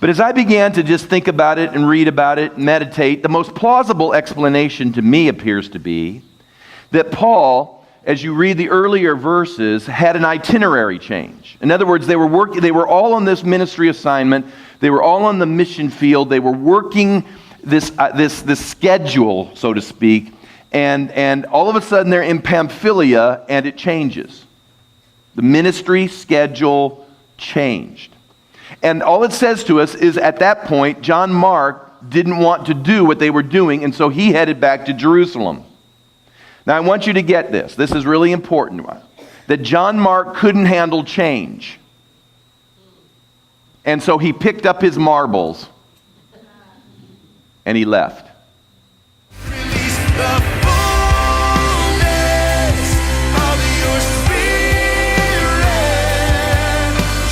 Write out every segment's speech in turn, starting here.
But as I began to just think about it and read about it, meditate, the most plausible explanation to me appears to be that Paul, as you read the earlier verses, had an itinerary change. In other words, they were all on this ministry assignment. They were all on the mission field. They were working this schedule, so to speak, and all of a sudden they're in Pamphylia and it changes. The ministry schedule changed. And all it says to us is at that point, John Mark didn't want to do what they were doing, and so he headed back to Jerusalem. Now I want you to get this. This is really important. That John Mark couldn't handle change. And so he picked up his marbles and he left. Release the fullness of your spirit.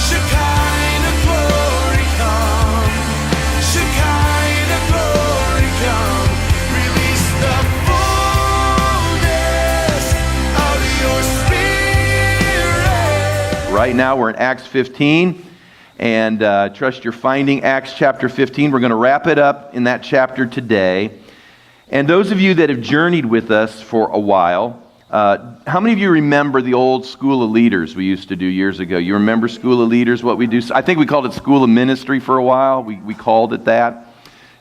Shekinah glory come. Shekinah glory come. Release the fullness of your spirit. Right now we're in Acts 15. And trust you're finding Acts chapter 15. We're going to wrap it up in that chapter today. And those of you that have journeyed with us for a while, how many of you remember the old School of Leaders we used to do years ago? You remember School of Leaders, what we do? I think we called it School of Ministry for a while. We called it that.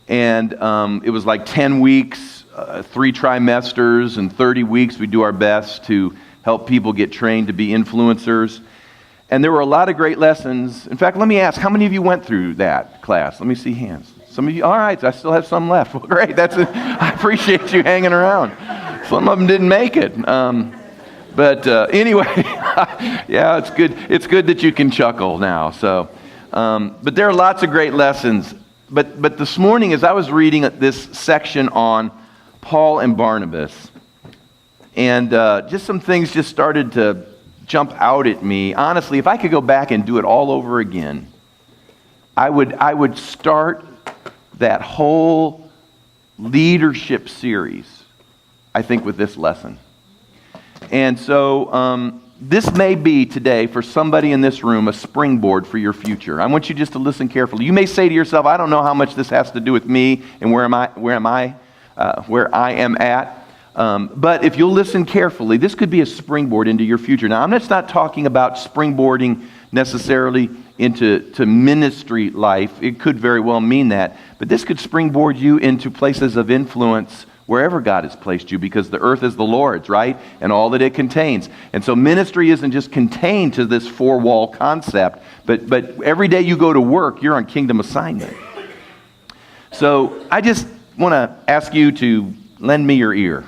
And it was like 10 weeks, 3 trimesters, and 30 weeks. We do our best to help people get trained to be influencers. And there were a lot of great lessons. In fact, let me ask, how many of you went through that class? Let me see hands. Some of you, all right, I still have some left. Well, great, I appreciate you hanging around. Some of them didn't make it. But anyway, yeah, it's good. It's good that you can chuckle now. So, but there are lots of great lessons. But this morning, as I was reading this section on Paul and Barnabas, and just some things just started to jump out at me. Honestly, if I could go back and do it all over again, I would start that whole leadership series, I think, with this lesson. And so this may be today, for somebody in this room, a springboard for your future. I want you just to listen carefully. You may say to yourself, I don't know how much this has to do with me and where I am at. But if you'll listen carefully, this could be a springboard into your future. Now, I'm just not talking about springboarding necessarily into ministry life. It could very well mean that. But this could springboard you into places of influence wherever God has placed you, because the earth is the Lord's, right? And all that it contains. And so ministry isn't just contained to this 4-wall concept, but every day you go to work, you're on kingdom assignment. So I just want to ask you to lend me your ear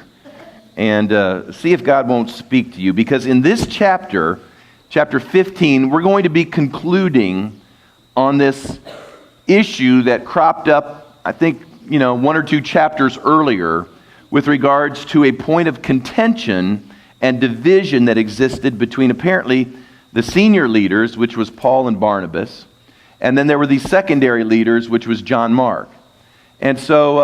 and see if God won't speak to you. Because in this chapter 15, we're going to be concluding on this issue that cropped up, I think, 1 or 2 chapters earlier, with regards to a point of contention and division that existed between apparently the senior leaders, which was Paul and Barnabas, and then there were these secondary leaders, which was John Mark. And so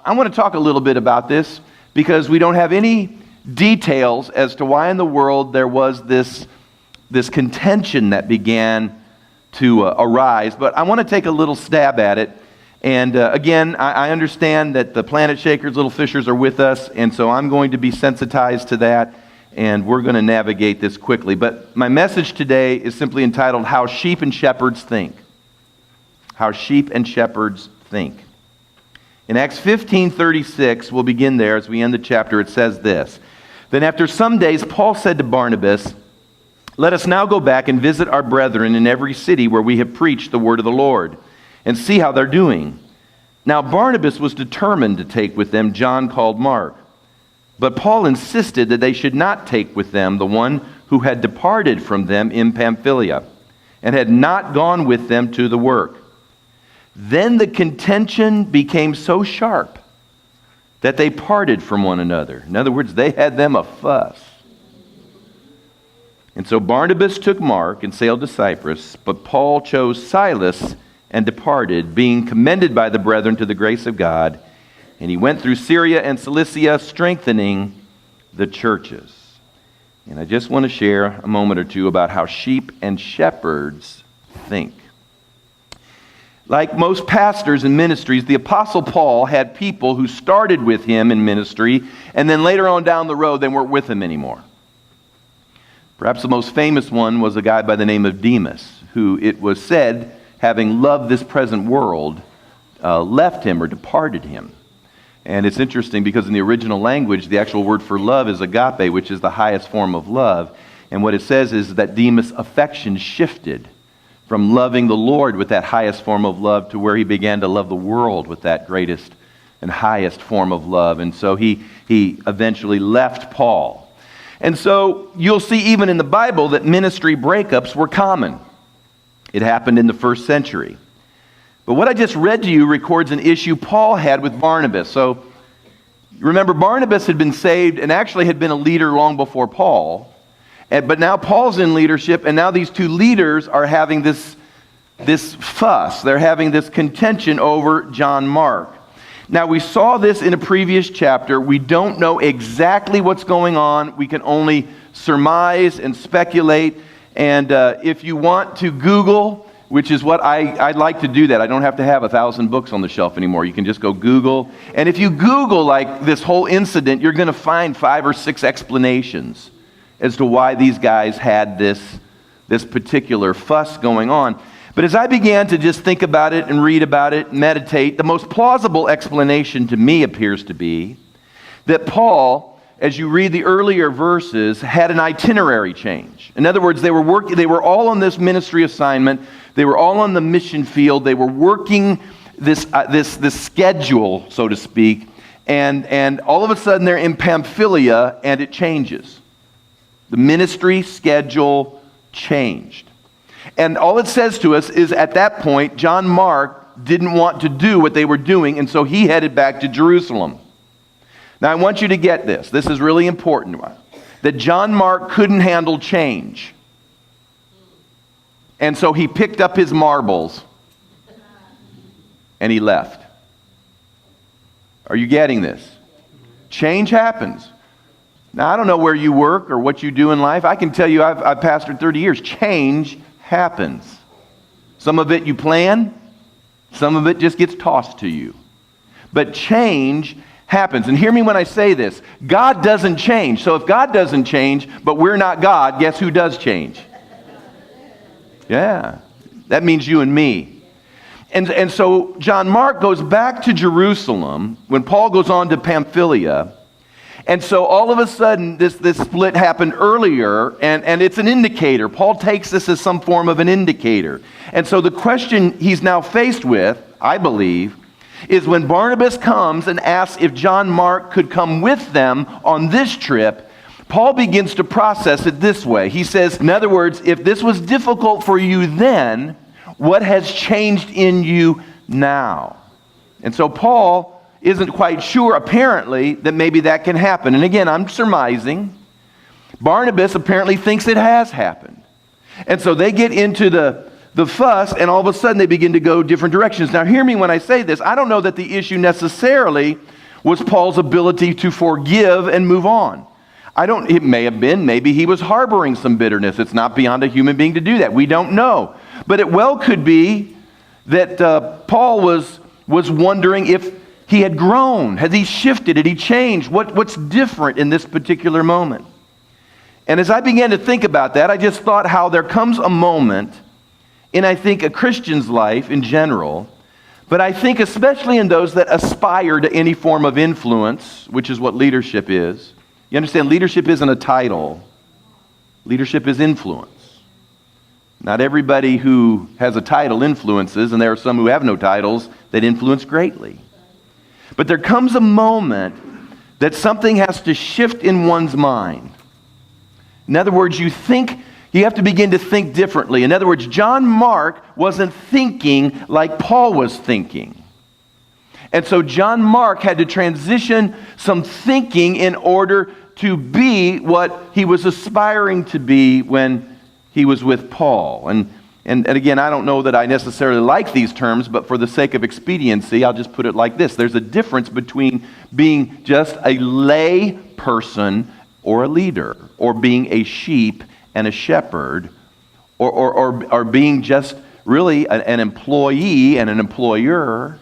I want to talk a little bit about this, because we don't have any details as to why in the world there was this contention that began to arise. But I want to take a little stab at it. And again, I understand that the Planet Shakers, Little Fishers, are with us, and so I'm going to be sensitized to that, and we're going to navigate this quickly. But my message today is simply entitled, How Sheep and Shepherds Think. How Sheep and Shepherds Think. In Acts 15:36, we'll begin there as we end the chapter. It says this: Then after some days, Paul said to Barnabas, Let us now go back and visit our brethren in every city where we have preached the word of the Lord, and see how they're doing. Now Barnabas was determined to take with them John called Mark. But Paul insisted that they should not take with them the one who had departed from them in Pamphylia, and had not gone with them to the work. Then the contention became so sharp that they parted from one another. In other words, they had them a fuss. And so Barnabas took Mark and sailed to Cyprus, but Paul chose Silas and departed, being commended by the brethren to the grace of God. And he went through Syria and Cilicia, strengthening the churches. And I just want to share a moment or two about how sheep and shepherds think. Like most pastors and ministries, the Apostle Paul had people who started with him in ministry, and then later on down the road, they weren't with him anymore. Perhaps the most famous one was a guy by the name of Demas, who it was said, having loved this present world, left him or departed him. And it's interesting because in the original language, the actual word for love is agape, which is the highest form of love. And what it says is that Demas' affection shifted from loving the Lord with that highest form of love to where he began to love the world with that greatest and highest form of love. And so he eventually left Paul. And so you'll see even in the Bible that ministry breakups were common. It happened in the first century. But what I just read to you records an issue Paul had with Barnabas. So remember, Barnabas had been saved and actually had been a leader long before Paul. But now Paul's in leadership, and now these two leaders are having this fuss. They're having this contention over John Mark. Now, we saw this in a previous chapter. We don't know exactly what's going on. We can only surmise and speculate. And if you want to Google, which is what I'd like to do that. I don't have to have 1,000 books on the shelf anymore. You can just go Google. And if you Google like this whole incident, you're going to find 5 or 6 explanations as to why these guys had this particular fuss going on. But as I began to just think about it and read about it, meditate, the most plausible explanation to me appears to be that Paul, as you read the earlier verses, had an itinerary change. In other words, they were all on this ministry assignment. They were all on the mission field. They were working this schedule, so to speak, and all of a sudden they're in Pamphylia and it changes. The ministry schedule changed. And all it says to us is at that point, John Mark didn't want to do what they were doing, and so he headed back to Jerusalem. Now I want you to get this. This is really important. That John Mark couldn't handle change. And so he picked up his marbles and he left. Are you getting this? Change happens. Now, I don't know where you work or what you do in life. I can tell you I've pastored 30 years. Change happens. Some of it you plan. Some of it just gets tossed to you. But change happens. And hear me when I say this. God doesn't change. So if God doesn't change, but we're not God, guess who does change? Yeah. That means you and me. And so John Mark goes back to Jerusalem when Paul goes on to Pamphylia. And so all of a sudden, this split happened earlier, and it's an indicator. Paul takes this as some form of an indicator. And so the question he's now faced with, I believe, is when Barnabas comes and asks if John Mark could come with them on this trip, Paul begins to process it this way. He says, in other words, if this was difficult for you then, what has changed in you now? And so Paul isn't quite sure, apparently, that maybe that can happen. And again, I'm surmising. Barnabas apparently thinks it has happened. And so they get into the fuss, and all of a sudden they begin to go different directions. Now, hear me when I say this. I don't know that the issue necessarily was Paul's ability to forgive and move on. It may have been, maybe he was harboring some bitterness. It's not beyond a human being to do that. We don't know. But it well could be that Paul was wondering if he had grown. Had he shifted? Had he changed? What's different in this particular moment? And as I began to think about that, I just thought how there comes a moment in, I think, a Christian's life in general, but I think especially in those that aspire to any form of influence, which is what leadership is. You understand, leadership isn't a title. Leadership is influence. Not everybody who has a title influences, and there are some who have no titles that influence greatly. But there comes a moment that something has to shift in one's mind. In other words, you have to begin to think differently. In other words, John Mark wasn't thinking like Paul was thinking. And so John Mark had to transition some thinking in order to be what he was aspiring to be when he was with Paul. And again, I don't know that I necessarily like these terms, but for the sake of expediency, I'll just put it like this. There's a difference between being just a lay person or a leader, or being a sheep and a shepherd, or being just really an employee and an employer,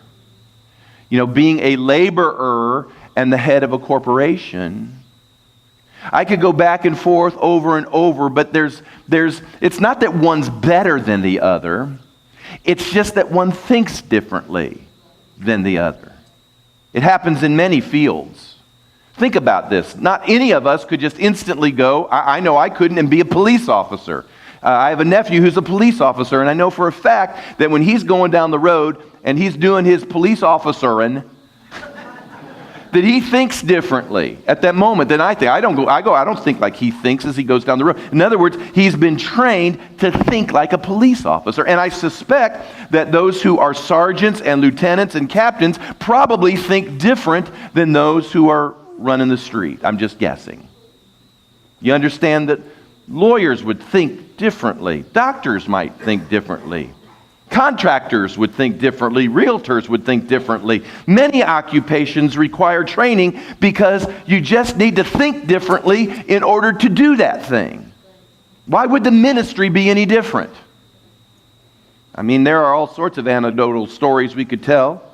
being a laborer and the head of a corporation. I could go back and forth over and over, but it's not that one's better than the other. It's just that one thinks differently than the other. It happens in many fields. Think about this. Not any of us could just instantly go, I know I couldn't, and be a police officer. I have a nephew who's a police officer, and I know for a fact that when he's going down the road and he's doing his police officering, that he thinks differently at that moment than I think. I don't think like he thinks as he goes down the road. In other words, he's been trained to think like a police officer. And I suspect that those who are sergeants and lieutenants and captains probably think different than those who are running the street. I'm just guessing. You understand that lawyers would think differently. Doctors might think differently. Contractors would think differently. Realtors would think differently. Many occupations require training because you just need to think differently in order to do that thing. Why would the ministry be any different? I mean, there are all sorts of anecdotal stories we could tell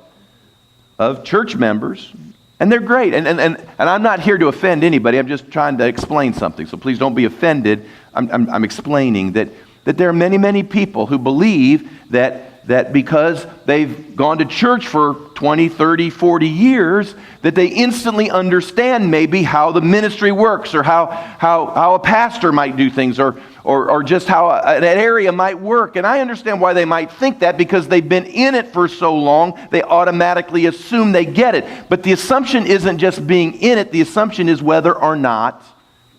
of church members, and they're great. And I'm not here to offend anybody. I'm just trying to explain something. So please don't be offended. I'm explaining that there are many, many people who believe that because they've gone to church for 20, 30, 40 years, that they instantly understand maybe how the ministry works, or how a pastor might do things, or just how an area might work. And I understand why they might think that, because they've been in it for so long, they automatically assume they get it. But the assumption isn't just being in it, the assumption is whether or not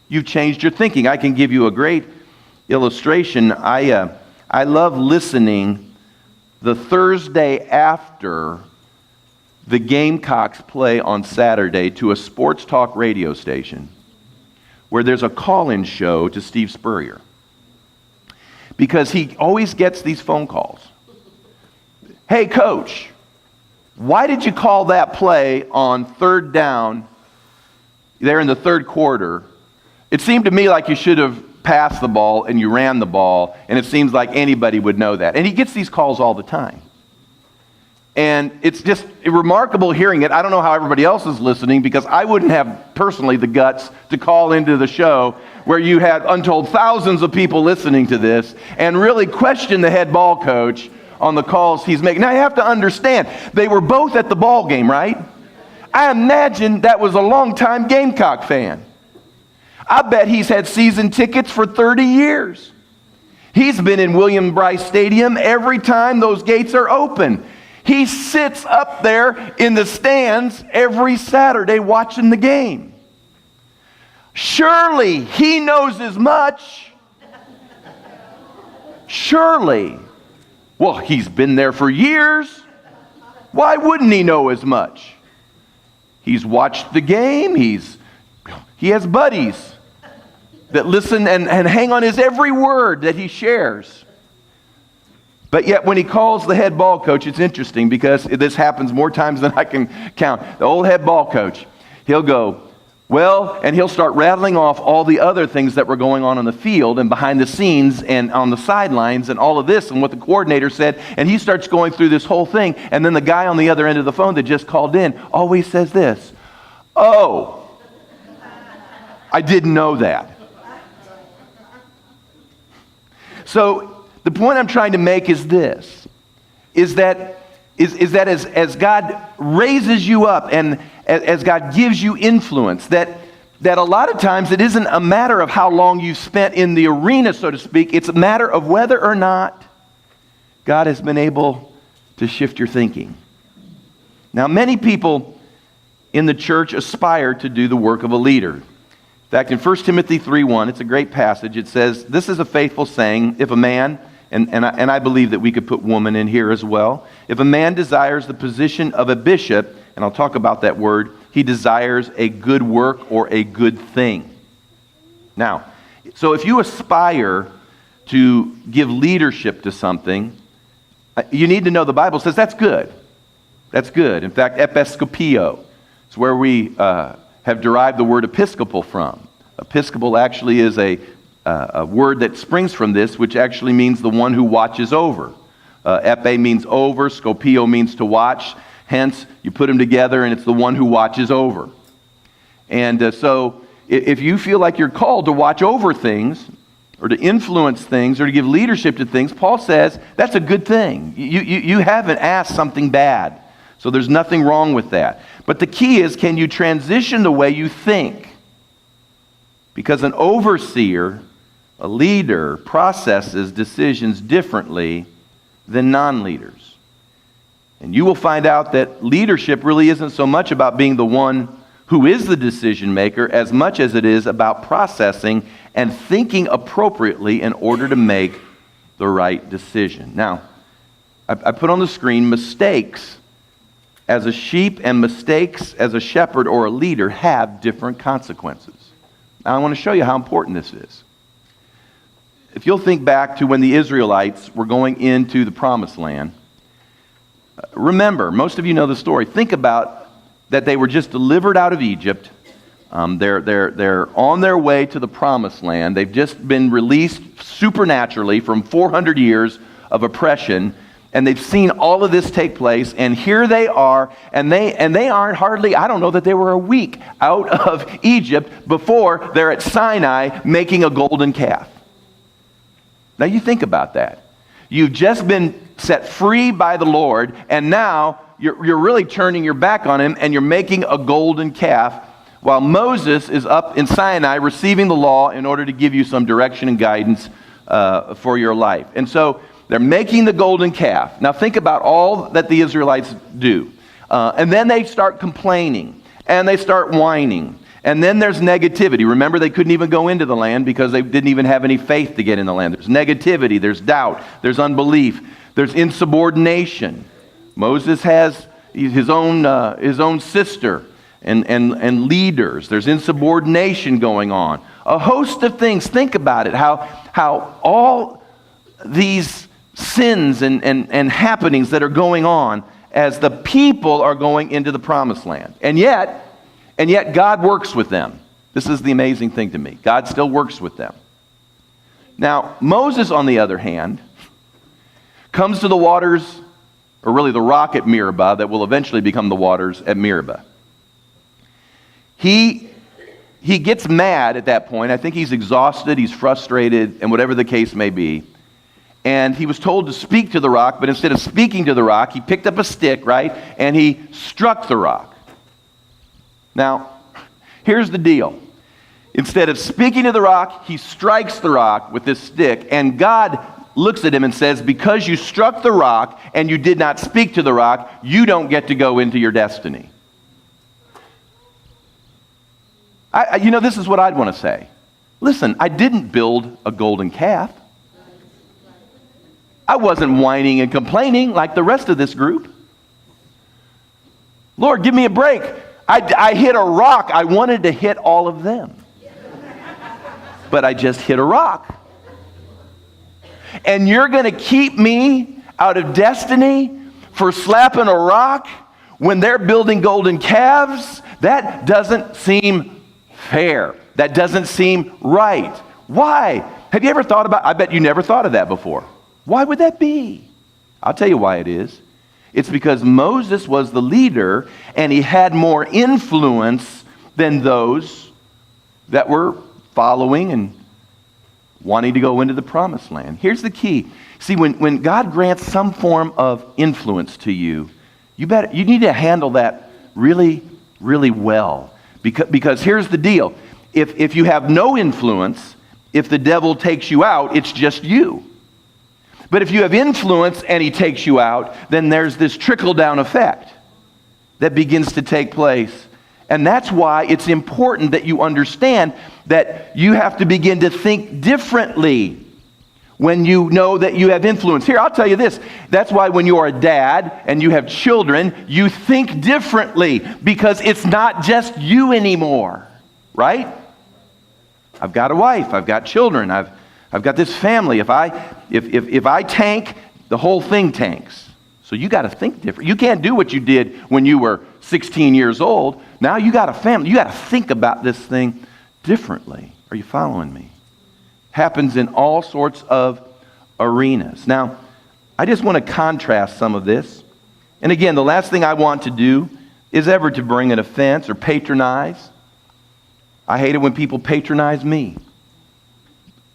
you've changed your thinking. I can give you a great illustration. I love listening the Thursday after the Gamecocks play on Saturday to a sports talk radio station where there's a call-in show to Steve Spurrier, because he always gets these phone calls. Hey, coach, why did you call that play on third down there in the third quarter? It seemed to me like you should have passed the ball and you ran the ball, and it seems like anybody would know that. And he gets these calls all the time. And it's just remarkable hearing it. I don't know how everybody else is listening, because I wouldn't have personally the guts to call into the show where you had untold thousands of people listening to this and really question the head ball coach on the calls he's making. Now you have to understand, they were both at the ball game, right? I imagine that was a longtime Gamecock fan. I bet he's had season tickets for 30 years. He's been in William Bryce Stadium every time those gates are open. He sits up there in the stands every Saturday watching the game. Surely he knows as much. Surely. Well, he's been there for years. Why wouldn't he know as much? He's watched the game. He has buddies that listen and hang on his every word that he shares. But yet when he calls the head ball coach, it's interesting, because this happens more times than I can count. The old head ball coach, he'll go, well, and he'll start rattling off all the other things that were going on the field and behind the scenes and on the sidelines and all of this and what the coordinator said. And he starts going through this whole thing. And then the guy on the other end of the phone that just called in always says this: oh, I didn't know that. So the point I'm trying to make is this, is that as God raises you up and as God gives you influence, that a lot of times it isn't a matter of how long you've spent in the arena, so to speak. It's a matter of whether or not God has been able to shift your thinking. Now, many people in the church aspire to do the work of a leader. In fact, in 1 Timothy 3:1, it's a great passage. It says, this is a faithful saying, if a man, and I believe that we could put woman in here as well, if a man desires the position of a bishop, and I'll talk about that word, he desires a good work or a good thing. Now, so if you aspire to give leadership to something, you need to know the Bible says that's good. That's good. In fact, episkopio is where we have derived the word episcopal from. Episcopal actually is a word that springs from this, which actually means the one who watches over. Epe means over, scopio means to watch. Hence, you put them together and it's the one who watches over. And so if you feel like you're called to watch over things or to influence things or to give leadership to things, Paul says that's a good thing. You haven't asked something bad. So there's nothing wrong with that. But the key is, can you transition the way you think? Because an overseer, a leader, processes decisions differently than non-leaders. And you will find out that leadership really isn't so much about being the one who is the decision maker as much as it is about processing and thinking appropriately in order to make the right decision. Now, I put on the screen mistakes as a sheep and mistakes as a shepherd or a leader have different consequences. Now, I want to show you how important this is. If you'll think back to when the Israelites were going into the Promised Land, remember, most of you know the story. Think about that they were just delivered out of Egypt. They're on their way to the Promised Land. They've just been released supernaturally from 400 years of oppression, and they've seen all of this take place, and here they are, and they aren't hardly, I don't know that they were a week out of Egypt before they're at Sinai making a golden calf. Now you think about that. You've just been set free by the Lord, and now you're really turning your back on him, and you're making a golden calf while Moses is up in Sinai receiving the law in order to give you some direction and guidance for your life. And so they're making the golden calf. Now think about all that the Israelites do. And then they start complaining, and they start whining. And then there's negativity. Remember, they couldn't even go into the land because they didn't even have any faith to get in the land. There's negativity, there's doubt, there's unbelief, there's insubordination. Moses has his own sister and leaders. There's insubordination going on. A host of things. Think about it, how all these sins and happenings that are going on as the people are going into the Promised Land. And yet God works with them. This is the amazing thing to me. God still works with them. Now, Moses, on the other hand, comes to the waters, or really the rock at Meribah that will eventually become the waters at Meribah. He gets mad at that point. I think he's exhausted, he's frustrated, and whatever the case may be. And he was told to speak to the rock, but instead of speaking to the rock, he picked up a stick, right? And he struck the rock. Now, here's the deal. Instead of speaking to the rock, he strikes the rock with this stick, and God looks at him and says, because you struck the rock and you did not speak to the rock, you don't get to go into your destiny. This is what I'd want to say. Listen, I didn't build a golden calf. I wasn't whining and complaining like the rest of this group. Lord, give me a break. I hit a rock. I wanted to hit all of them. But I just hit a rock. And you're going to keep me out of destiny for slapping a rock when they're building golden calves? That doesn't seem fair. That doesn't seem right. Why? Have you ever thought about, I bet you never thought of that before. Why would that be? I'll tell you why it is. It's because Moses was the leader and he had more influence than those that were following and wanting to go into the Promised Land. Here's the key. See, when God grants some form of influence to you, you need to handle that really, really well. Because here's the deal. If you have no influence, if the devil takes you out, it's just you. But if you have influence and he takes you out, then there's this trickle-down effect that begins to take place. And that's why it's important that you understand that you have to begin to think differently when you know that you have influence. Here, I'll tell you this. That's why when you are a dad and you have children, you think differently because it's not just you anymore, right? I've got a wife. I've got children. I've got this family. If I tank, the whole thing tanks. So you got to think different. You can't do what you did when you were 16 years old. Now you got a family. You got to think about this thing differently. Are you following me? Happens in all sorts of arenas. Now, I just want to contrast some of this. And again, the last thing I want to do is ever to bring an offense or patronize. I hate it when people patronize me.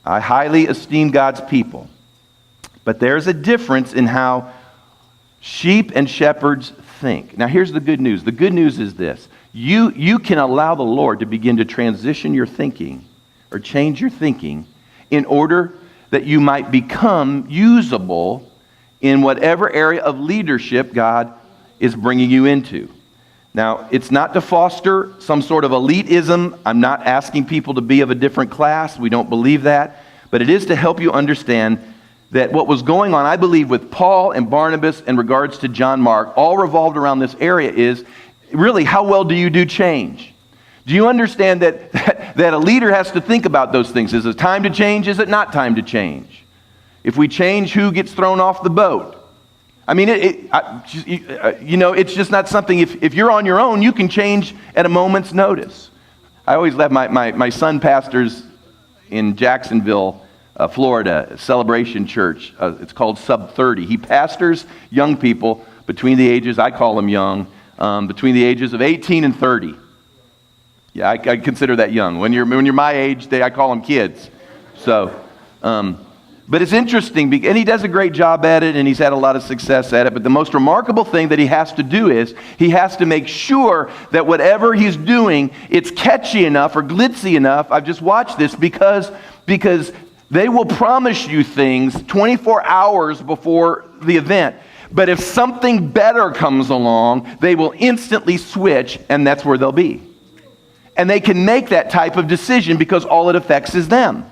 I highly esteem God's people. But there's a difference in how sheep and shepherds think. Now here's the good news. The good news is this. You can allow the Lord to begin to transition your thinking or change your thinking in order that you might become usable in whatever area of leadership God is bringing you into. Now, it's not to foster some sort of elitism. I'm not asking people to be of a different class. We don't believe that. But it is to help you understand that what was going on, I believe, with Paul and Barnabas in regards to John Mark, all revolved around this area is really how well do you do change? Do you understand that a leader has to think about those things? Is it time to change? Is it not time to change? If we change, who gets thrown off the boat? I mean, it's just not something, if you're on your own, you can change at a moment's notice. I always let my son pastors in Jacksonville, Florida, Celebration Church. It's called Sub 30. He pastors young people between the ages, I call them young, between the ages of 18 and 30. Yeah, I consider that young. When you're my age, I call them kids. So, but it's interesting, and he does a great job at it, and he's had a lot of success at it. But the most remarkable thing that he has to do is he has to make sure that whatever he's doing, it's catchy enough or glitzy enough. I've just watched this because they will promise you things 24 hours before the event. But if something better comes along, they will instantly switch, and that's where they'll be. And they can make that type of decision because all it affects is them.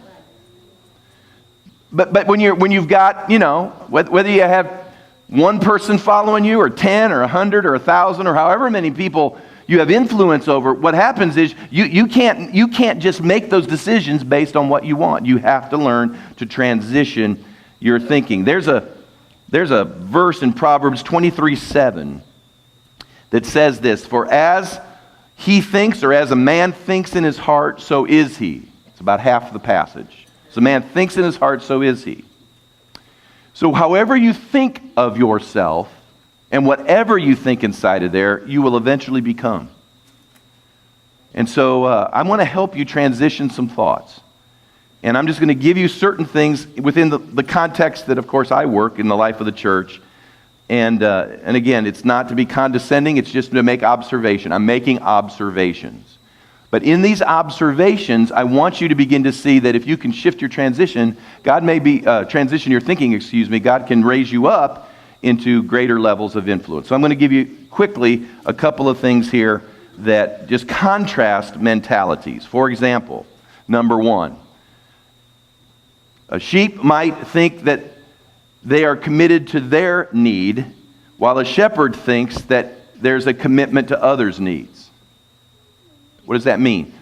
But when you've got, whether you have one person following you or 10 or 100 or 1,000 or however many people you have influence over, what happens is you can't just make those decisions based on what you want. You have to learn to transition your thinking. There's a verse in Proverbs 23:7 that says this, "For as he thinks, or as a man thinks in his heart, so is he." It's about half the passage. So a man thinks in his heart, so is he. So however you think of yourself, and whatever you think inside of there, you will eventually become. And so I want to help you transition some thoughts. And I'm just going to give you certain things within the context that, of course, I work in the life of the church. And again, it's not to be condescending, it's just to make observation. I'm making observations. But in these observations, I want you to begin to see that if you can shift your transition, transition your thinking, God can raise you up into greater levels of influence. So I'm going to give you quickly a couple of things here that just contrast mentalities. For example, number one, a sheep might think that they are committed to their need, while a shepherd thinks that there's a commitment to others' needs. What does that mean?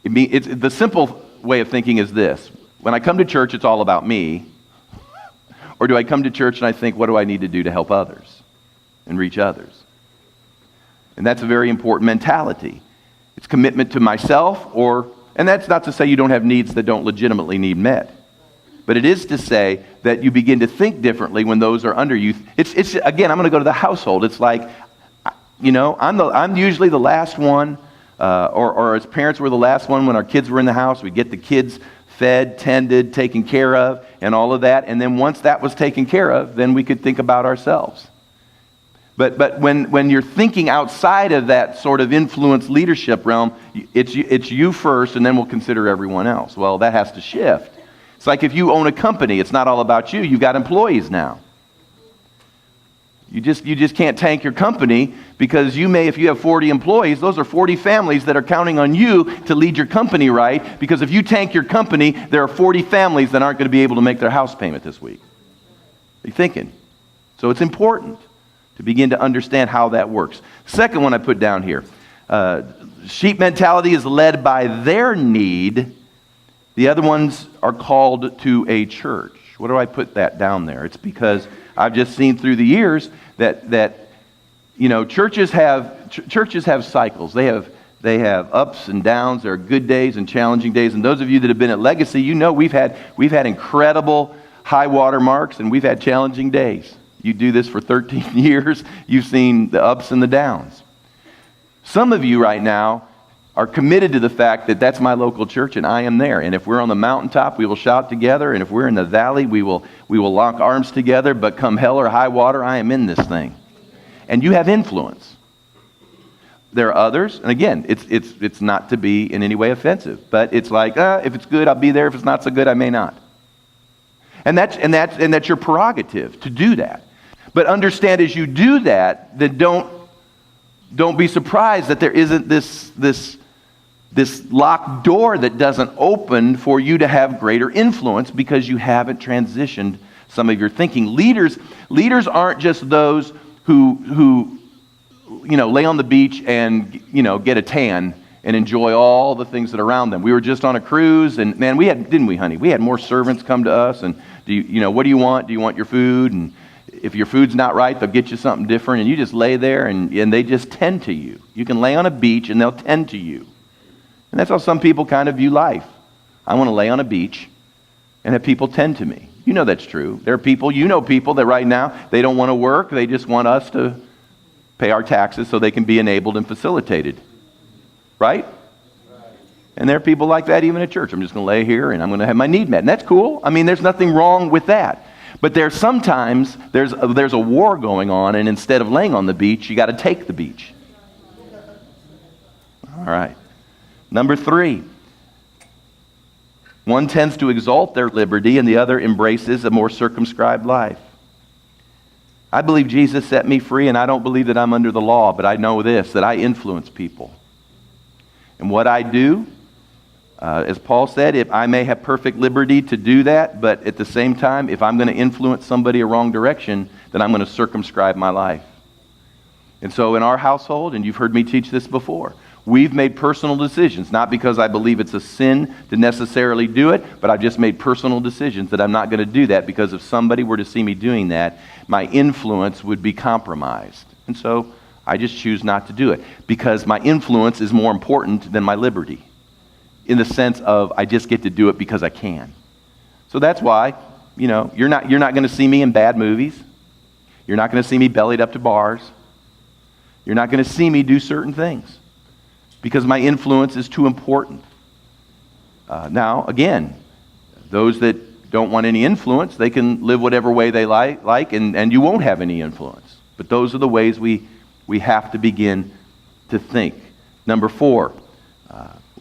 The simple way of thinking is this. When I come to church, it's all about me. Or do I come to church and I think, what do I need to do to help others and reach others? And that's a very important mentality. It's commitment to myself, and that's not to say you don't have needs that don't legitimately need met. But it is to say that you begin to think differently when those are under you. It's again, I'm going to go to the household. It's like, I'm usually the last one, or as parents, we're the last one when our kids were in the house. We get the kids fed, tended, taken care of, and all of that. And then once that was taken care of, then we could think about ourselves. But when you're thinking outside of that sort of influence leadership realm, it's you first, and then we'll consider everyone else. Well, that has to shift. It's like if you own a company, it's not all about you. You've got employees now. You just can't tank your company because if you have 40 employees, those are 40 families that are counting on you to lead your company right, because if you tank your company, there are 40 families that aren't going to be able to make their house payment this week. Are you thinking? So it's important to begin to understand how that works. Second one I put down here, sheep mentality is led by their need. The other ones are called to a church. What do I put that down there? It's because I've just seen through the years that churches have cycles. They have ups and downs. There are good days and challenging days. And those of you that have been at Legacy, we've had incredible high water marks, and we've had challenging days. You do this for 13 years. You've seen the ups and the downs. Some of you right now are committed to the fact that that's my local church and I am there. And if we're on the mountaintop, we will shout together. And if we're in the valley, we will lock arms together. But come hell or high water, I am in this thing. And you have influence. There are others, and again, it's not to be in any way offensive, but it's like, if it's good, I'll be there. If it's not so good, I may not. And that's your prerogative to do that. But understand, as you do that, then don't be surprised that there isn't this locked door that doesn't open for you to have greater influence because you haven't transitioned some of your thinking. Leaders aren't just those who lay on the beach and get a tan and enjoy all the things that are around them. We were just on a cruise, and man, didn't we, honey? We had more servants come to us, and what do you want? Do you want your food? And if your food's not right, they'll get you something different, and you just lay there, and they just tend to you. You can lay on a beach, and they'll tend to you. And that's how some people kind of view life. I want to lay on a beach and have people tend to me. You know that's true. There are people, people that right now, they don't want to work. They just want us to pay our taxes so they can be enabled and facilitated. Right? And there are people like that even at church. I'm just going to lay here and I'm going to have my need met. And that's cool. I mean, there's nothing wrong with that. But there's a war going on, and instead of laying on the beach, you got to take the beach. All right. Number 3. One tends to exalt their liberty and the other embraces a more circumscribed life. I believe Jesus set me free, and I don't believe that I'm under the law, but I know this, that I influence people. And what I do, as Paul said, if I may have perfect liberty to do that, but at the same time, if I'm going to influence somebody a wrong direction, then I'm going to circumscribe my life. And so in our household, and you've heard me teach this before, we've made personal decisions, not because I believe it's a sin to necessarily do it, but I've just made personal decisions that I'm not going to do that, because if somebody were to see me doing that, my influence would be compromised. And so I just choose not to do it, because my influence is more important than my liberty, in the sense of I just get to do it because I can. So that's why, you're not going to see me in bad movies. You're not going to see me bellied up to bars. You're not going to see me do certain things, because my influence is too important. Now, again, those that don't want any influence, they can live whatever way they like, and you won't have any influence. But those are the ways we have to begin to think. Number 4,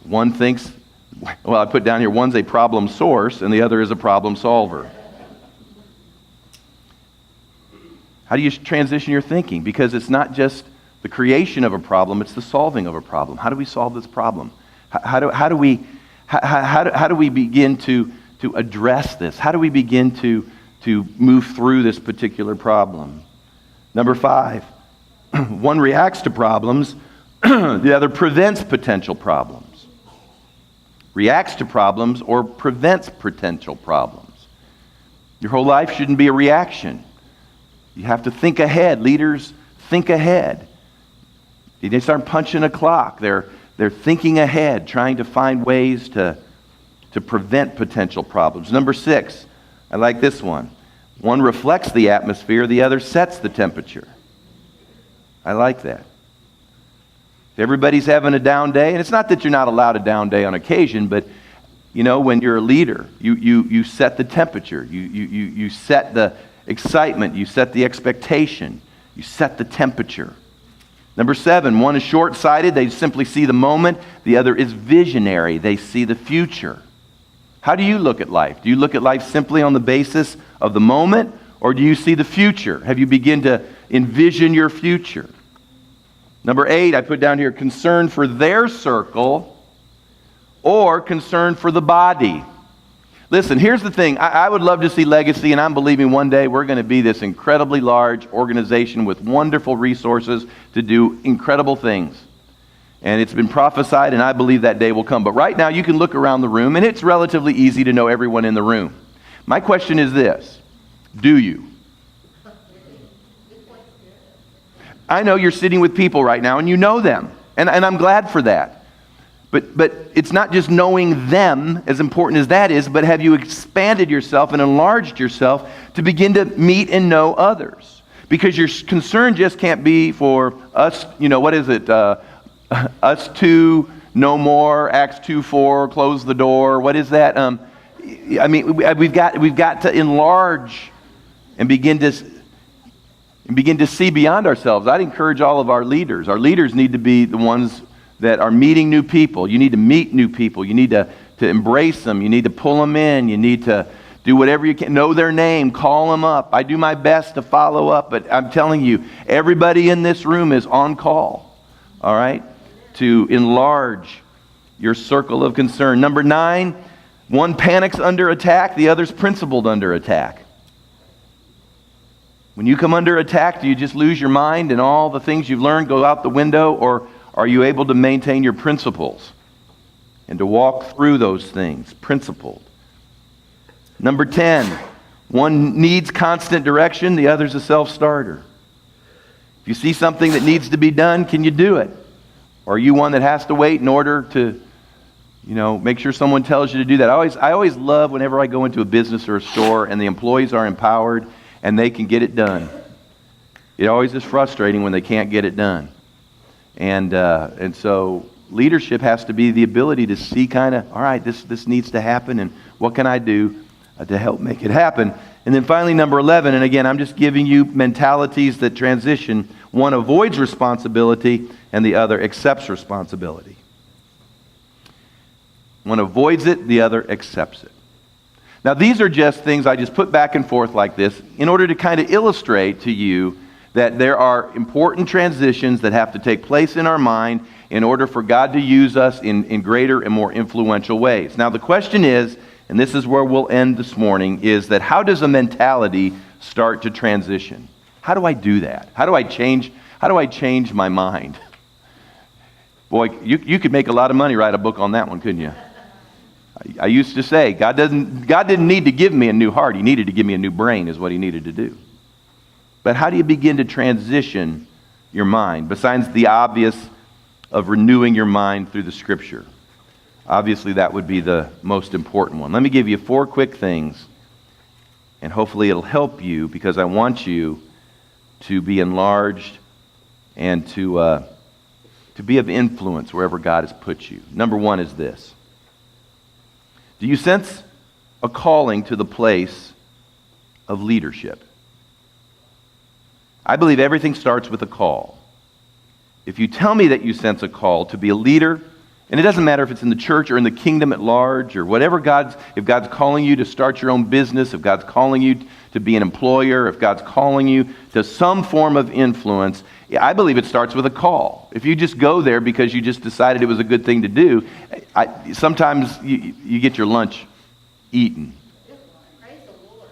one thinks, I put down here, one's a problem source and the other is a problem solver. How do you transition your thinking? Because it's not just the creation of a problem, it's the solving of a problem. How do we solve this problem? How do we begin to address this? How do we begin to move through this particular problem? Number 5, one reacts to problems, the other prevents potential problems. Reacts to problems or prevents potential problems. Your whole life shouldn't be a reaction. You have to think ahead. Leaders think ahead. They start punching a clock. They're thinking ahead, trying to find ways to prevent potential problems. Number 6, I like this one. One reflects the atmosphere, the other sets the temperature. I like that. If everybody's having a down day, and it's not that you're not allowed a down day on occasion, but when you're a leader, you set the temperature, you set the excitement, you set the expectation, you set the temperature. Number 7, one is short-sighted, they simply see the moment. The other is visionary, they see the future. How do you look at life? Do you look at life simply on the basis of the moment, or do you see the future? Have you begin to envision your future? Number 8, I put down here, concern for their circle or concern for the body. Listen, here's the thing. I would love to see Legacy, and I'm believing one day we're going to be this incredibly large organization with wonderful resources to do incredible things. And it's been prophesied, and I believe that day will come. But right now, you can look around the room, and it's relatively easy to know everyone in the room. My question is this: do you? I know you're sitting with people right now, and you know them, and I'm glad for that. But it's not just knowing them, as important as that is, but have you expanded yourself and enlarged yourself to begin to meet and know others? Because your concern just can't be for us, what is it? Us two, no more, Acts 2:4, close the door. What is that? We've got to enlarge and begin to see beyond ourselves. I'd encourage all of our leaders. Our leaders need to be the ones that are meeting new people. You need to meet new people. You need to embrace them. You need to pull them in. You need to do whatever you can. Know their name. Call them up. I do my best to follow up, but I'm telling you, everybody in this room is on call, all right, to enlarge your circle of concern. Number 9, one panics under attack, the other's principled under attack. When you come under attack, do you just lose your mind and all the things you've learned go out the window, or are you able to maintain your principles and to walk through those things, principled? Number 10, one needs constant direction, the other's a self-starter. If you see something that needs to be done, can you do it? Or are you one that has to wait in order to, make sure someone tells you to do that? I always love whenever I go into a business or a store and the employees are empowered and they can get it done. It always is frustrating when they can't get it done. And so leadership has to be the ability to see all right, this needs to happen, and what can I do to help make it happen? And then finally, number 11, and again, I'm just giving you mentalities that transition. One avoids responsibility and the other accepts responsibility. One avoids it, the other accepts it. Now, these are just things I just put back and forth like this in order to kind of illustrate to you that there are important transitions that have to take place in our mind in order for God to use us in greater and more influential ways. Now, the question is, and this is where we'll end this morning, is that how does a mentality start to transition? How do I do that? How do I change my mind? Boy, you could make a lot of money, write a book on that one, couldn't you? I used to say, God didn't need to give me a new heart. He needed to give me a new brain is what he needed to do. But how do you begin to transition your mind, besides the obvious of renewing your mind through the Scripture? Obviously, that would be the most important one. Let me give you 4 quick things, and hopefully it'll help you, because I want you to be enlarged and to be of influence wherever God has put you. Number 1 is this. Do you sense a calling to the place of leadership? I believe everything starts with a call. If you tell me that you sense a call to be a leader, and it doesn't matter if it's in the church or in the kingdom at large or whatever if God's calling you to start your own business, if God's calling you to be an employer, if God's calling you to some form of influence, I believe it starts with a call. If you just go there because you just decided it was a good thing to do, sometimes you get your lunch eaten.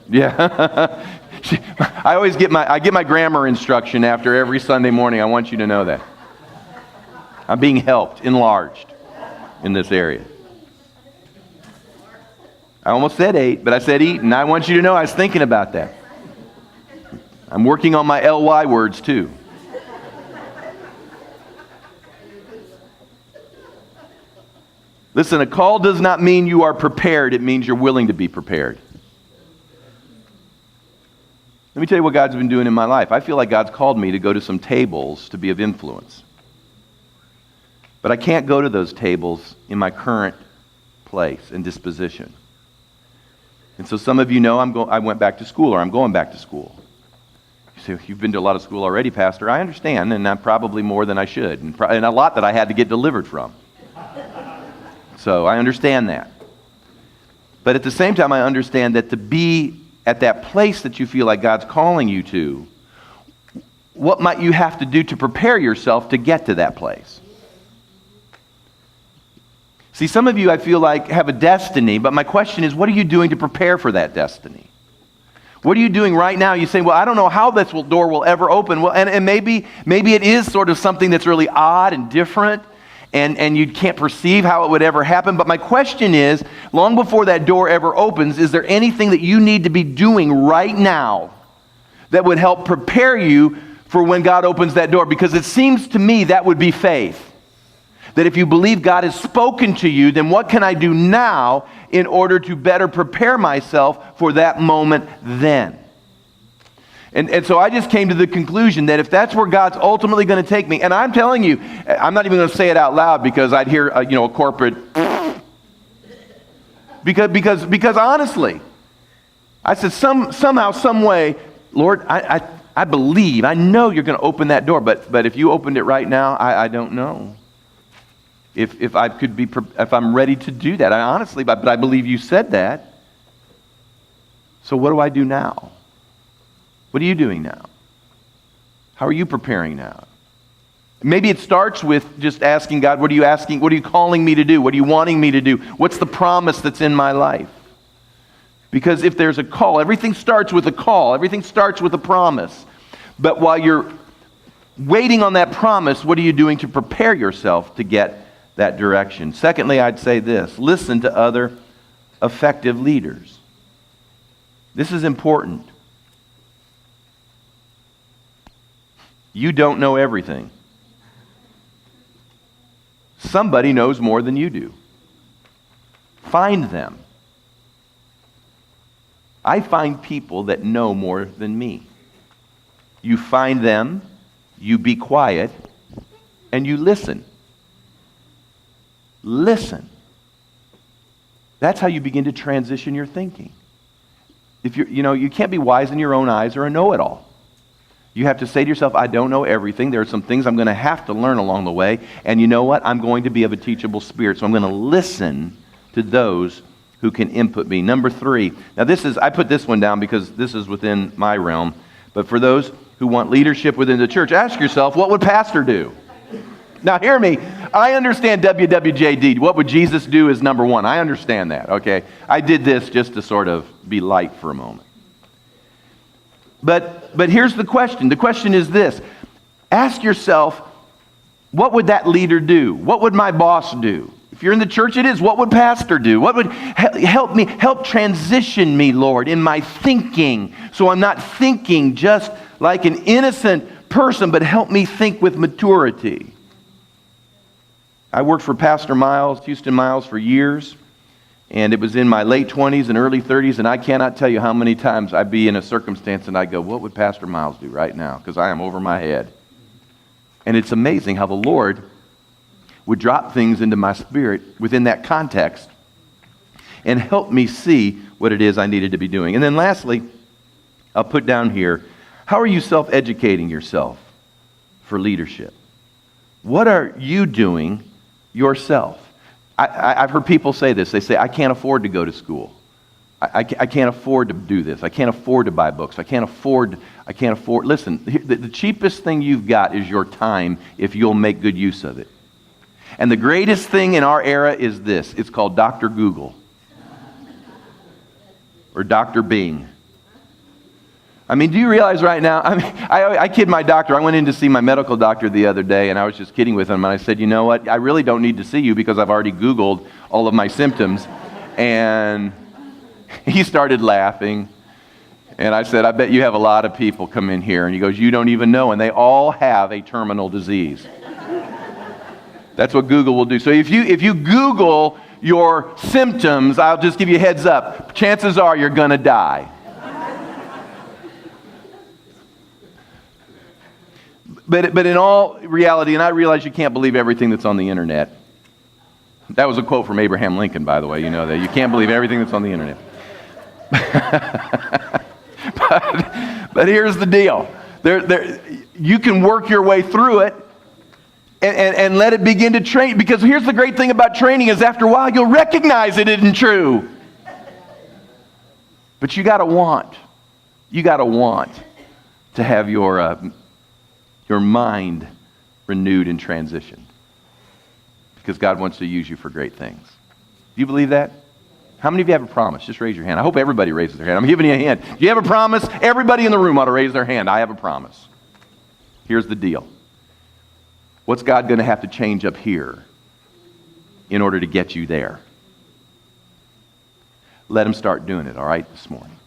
Yeah. I get my grammar instruction after every Sunday morning. I want you to know that. I'm being helped, enlarged in this area. I almost said 8, but I said eaten. I want you to know I was thinking about that. I'm working on my LY words too. Listen, a call does not mean you are prepared. It means you're willing to be prepared. Let me tell you what God's been doing in my life. I feel like God's called me to go to some tables to be of influence. But I can't go to those tables in my current place and disposition. And so some of you know I went back to school, or I'm going back to school. You say, you've been to a lot of school already, Pastor. I understand, and I'm probably more than I should, and a lot that I had to get delivered from. So I understand that. But at the same time, I understand that to be at that place that you feel like God's calling you to, what might you have to do to prepare yourself to get to that place? See, some of you, I feel like, have a destiny, but my question is, what are you doing to prepare for that destiny? What are you doing right now? You say, well, I don't know how this door will ever open. Well, and maybe it is sort of something that's really odd and different, and you can't perceive how it would ever happen. But my question is, long before that door ever opens, is there anything that you need to be doing right now that would help prepare you for when God opens that door? Because it seems to me that would be faith. That if you believe God has spoken to you, then what can I do now in order to better prepare myself for that moment then? And so I just came to the conclusion that if that's where God's ultimately going to take me, and I'm telling you, I'm not even going to say it out loud because I'd hear a corporate, because honestly, I said somehow, some way, Lord, I believe, I know you're going to open that door, but if you opened it right now, I don't know if I could be, if I'm ready to do that. But I believe you said that. So what do I do now? What are you doing now? How are you preparing now? Maybe it starts with just asking God, what are you asking? What are you calling me to do? What are you wanting me to do? What's the promise that's in my life? Because if there's a call, everything starts with a call. Everything starts with a promise. But while you're waiting on that promise, what are you doing to prepare yourself to get that direction? Secondly, I'd say this: listen to other effective leaders. This is important. You don't know everything. Somebody knows more than you do. Find them. I find people that know more than me. You find them, you be quiet, and you listen. Listen. That's how you begin to transition your thinking. If you can't be wise in your own eyes or a know-it-all. You have to say to yourself, I don't know everything. There are some things I'm going to have to learn along the way. And you know what? I'm going to be of a teachable spirit. So I'm going to listen to those who can input me. Number 3. Now I put this one down because this is within my realm. But for those who want leadership within the church, ask yourself, what would pastor do? Now hear me. I understand WWJD. What would Jesus do is number 1. I understand that, okay? I did this just to sort of be light for a moment. But here's the question. The question is this. Ask yourself, what would that leader do? What would my boss do? If you're in the church, it is. What would pastor do? What would help transition me, Lord, in my thinking, so I'm not thinking just like an innocent person, but help me think with maturity. I worked for Pastor Miles, Houston Miles, for years. And it was in my late 20s and early 30s, and I cannot tell you how many times I'd be in a circumstance and I'd go, what would Pastor Miles do right now? Because I am over my head. And it's amazing how the Lord would drop things into my spirit within that context and help me see what it is I needed to be doing. And then lastly, I'll put down here, how are you self-educating yourself for leadership? What are you doing yourself? I've heard people say this. They say, I can't afford to go to school. I can't afford to do this. I can't afford to buy books. I can't afford. Listen, the cheapest thing you've got is your time if you'll make good use of it. And the greatest thing in our era is this. It's called Dr. Google. Or Dr. Bing. I mean, do you realize right now, I kid my doctor. I went in to see my medical doctor the other day, and I was just kidding with him. And I said, you know what? I really don't need to see you because I've already Googled all of my symptoms. And he started laughing. And I said, I bet you have a lot of people come in here. And he goes, you don't even know. And they all have a terminal disease. That's what Google will do. So if you Google your symptoms, I'll just give you a heads up. Chances are you're going to die. But in all reality, and I realize you can't believe everything that's on the internet. That was a quote from Abraham Lincoln, by the way. You know that. You can't believe everything that's on the internet. but here's the deal. You can work your way through it and let it begin to train. Because here's the great thing about training is after a while, you'll recognize it isn't true. But you got to want. You got to want to have your mind renewed in transition. Because God wants to use you for great things. Do you believe that? How many of you have a promise? Just raise your hand. I hope everybody raises their hand. I'm giving you a hand. Do you have a promise? Everybody in the room ought to raise their hand. I have a promise. Here's the deal. What's God going to have to change up here in order to get you there? Let him start doing it, all right, this morning.